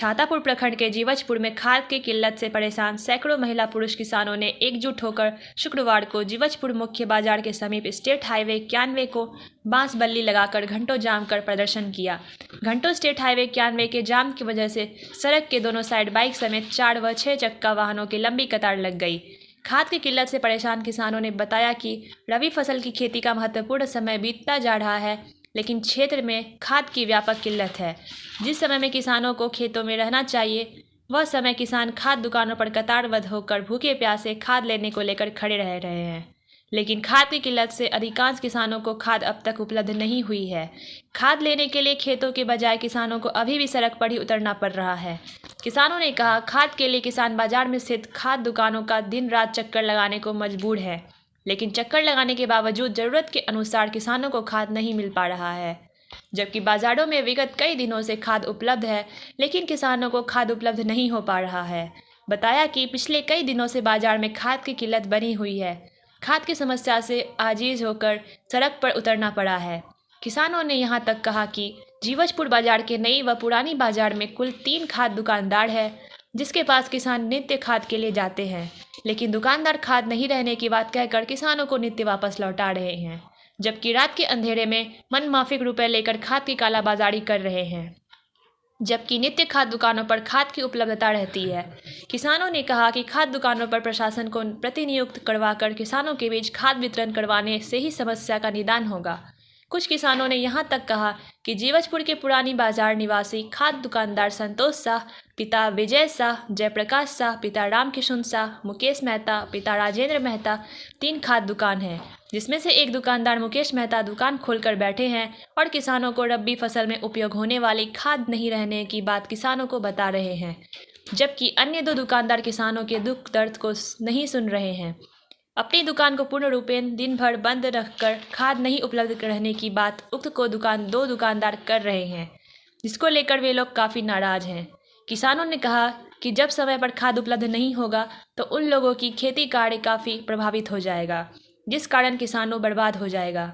छातापुर प्रखंड के जीवजपुर में खाद की किल्लत से परेशान सैकड़ों महिला पुरुष किसानों ने एकजुट होकर शुक्रवार को जीवजपुर मुख्य बाजार के समीप स्टेट हाईवे 91 को बांस बल्ली लगाकर घंटों जाम कर प्रदर्शन किया। घंटों स्टेट हाईवे 91 के जाम की वजह से सड़क के दोनों साइड बाइक समेत 4 व 6 चक्का वाहनों की लंबी कतार लग गई। खाद की किल्लत से परेशान किसानों ने बताया कि रबी फसल की खेती का महत्वपूर्ण समय बीतता जा रहा है, लेकिन क्षेत्र में खाद की व्यापक किल्लत है। जिस समय में किसानों को खेतों में रहना चाहिए, वह समय किसान खाद दुकानों पर कतारबद्ध होकर भूखे प्यासे खाद लेने को लेकर खड़े रह रहे हैं, लेकिन खाद की किल्लत से अधिकांश किसानों को खाद अब तक उपलब्ध नहीं हुई है। खाद लेने के लिए खेतों के बजाय किसानों को अभी भी सड़क पर ही उतरना पड़ रहा है। किसानों ने कहा, खाद के लिए किसान बाजार में स्थित खाद दुकानों का दिन रात चक्कर लगाने को मजबूर है, लेकिन चक्कर लगाने के बावजूद ज़रूरत के अनुसार किसानों को खाद नहीं मिल पा रहा है। जबकि बाज़ारों में विगत कई दिनों से खाद उपलब्ध है, लेकिन किसानों को खाद उपलब्ध नहीं हो पा रहा है। बताया कि पिछले कई दिनों से बाजार में खाद की किल्लत बनी हुई है। खाद की समस्या से आजीज होकर सड़क पर उतरना पड़ा है। किसानों ने यहाँ तक कहा कि जीवजपुर बाजार के नई व पुरानी बाजार में कुल 3 खाद दुकानदार है, जिसके पास किसान नित्य खाद के लिए जाते हैं, लेकिन दुकानदार खाद नहीं रहने की बात कहकर किसानों को नित्य वापस लौटा रहे हैं, जबकि रात के अंधेरे में मनमाफिक रुपए लेकर खाद की कालाबाजारी कर रहे हैं, जबकि नित्य खाद दुकानों पर खाद की उपलब्धता रहती है। किसानों ने कहा कि खाद दुकानों पर प्रशासन को प्रतिनियुक्त करवाकर किसानों के बीच खाद वितरण करवाने से ही समस्या का निदान होगा। कुछ किसानों ने यहाँ तक कहा कि जीवजपुर के पुरानी बाजार निवासी खाद दुकानदार संतोष शाह, पिता विजय शाह, जयप्रकाश शाह, पिता रामकिशुन शाह, मुकेश मेहता, पिता राजेंद्र मेहता 3 खाद दुकान हैं, जिसमें से एक दुकानदार मुकेश मेहता दुकान खोलकर बैठे हैं और किसानों को रबी फसल में उपयोग होने वाली खाद नहीं रहने की बात किसानों को बता रहे हैं, जबकि अन्य 2 दुकानदार किसानों के दुख दर्द को नहीं सुन रहे हैं। अपनी दुकान को पूर्ण रूपेण दिन भर बंद रखकर खाद नहीं उपलब्ध रहने की बात उक्त को 2 दुकानदार कर रहे हैं, जिसको लेकर वे लोग काफ़ी नाराज हैं। किसानों ने कहा कि जब समय पर खाद उपलब्ध नहीं होगा तो उन लोगों की खेती कार्य काफ़ी प्रभावित हो जाएगा, जिस कारण किसानों बर्बाद हो जाएगा।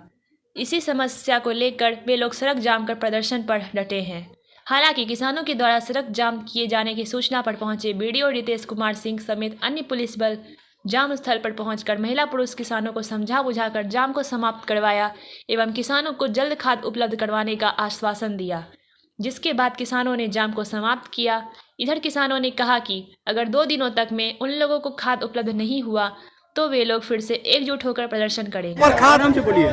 इसी समस्या को लेकर वे लोग सड़क जाम कर प्रदर्शन पर डटे हैं। हालांकि किसानों के द्वारा सड़क जाम किए जाने की सूचना पर पहुंचे बीडीओ रितेश कुमार सिंह समेत अन्य पुलिस बल जाम स्थल पर पहुंचकर महिला पुरुष किसानों को समझा बुझाकर जाम को समाप्त करवाया एवं किसानों को जल्द खाद उपलब्ध करवाने का आश्वासन दिया, जिसके बाद किसानों ने जाम को समाप्त किया। इधर किसानों ने कहा कि अगर 2 दिनों तक में उन लोगों को खाद उपलब्ध नहीं हुआ तो वे लोग फिर से एकजुट होकर प्रदर्शन करेंगे।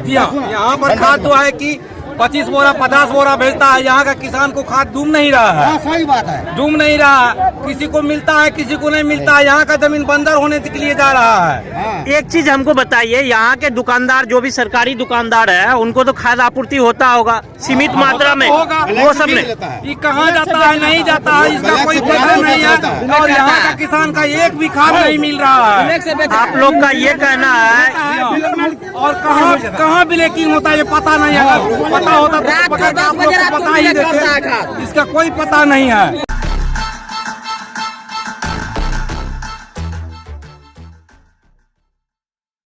यहाँ पर खाद तो है कि 25 बोरा 50 बोरा भेजता है, यहाँ का किसान को खाद डूब नहीं रहा है। सही बात है, डूब नहीं रहा है, किसी को मिलता है किसी को नहीं मिलता है। यहाँ का जमीन बंजर होने के लिए जा रहा है। एक चीज हमको बताइए, यहाँ के दुकानदार जो भी सरकारी दुकानदार है उनको तो खाद आपूर्ति होता होगा सीमित मात्रा में, वो सब ने ये कहाँ जाता है नहीं जाता है, इसका कोई पता नहीं है। और यहाँ का किसान का एक भी खाद नहीं मिल रहा है। आप लोग का ये कहना है, और कहाँ ब्लैकिंग होता है ये पता नहीं है। पता होता तो आप लोग को पता ही देते, इसका कोई पता नहीं है।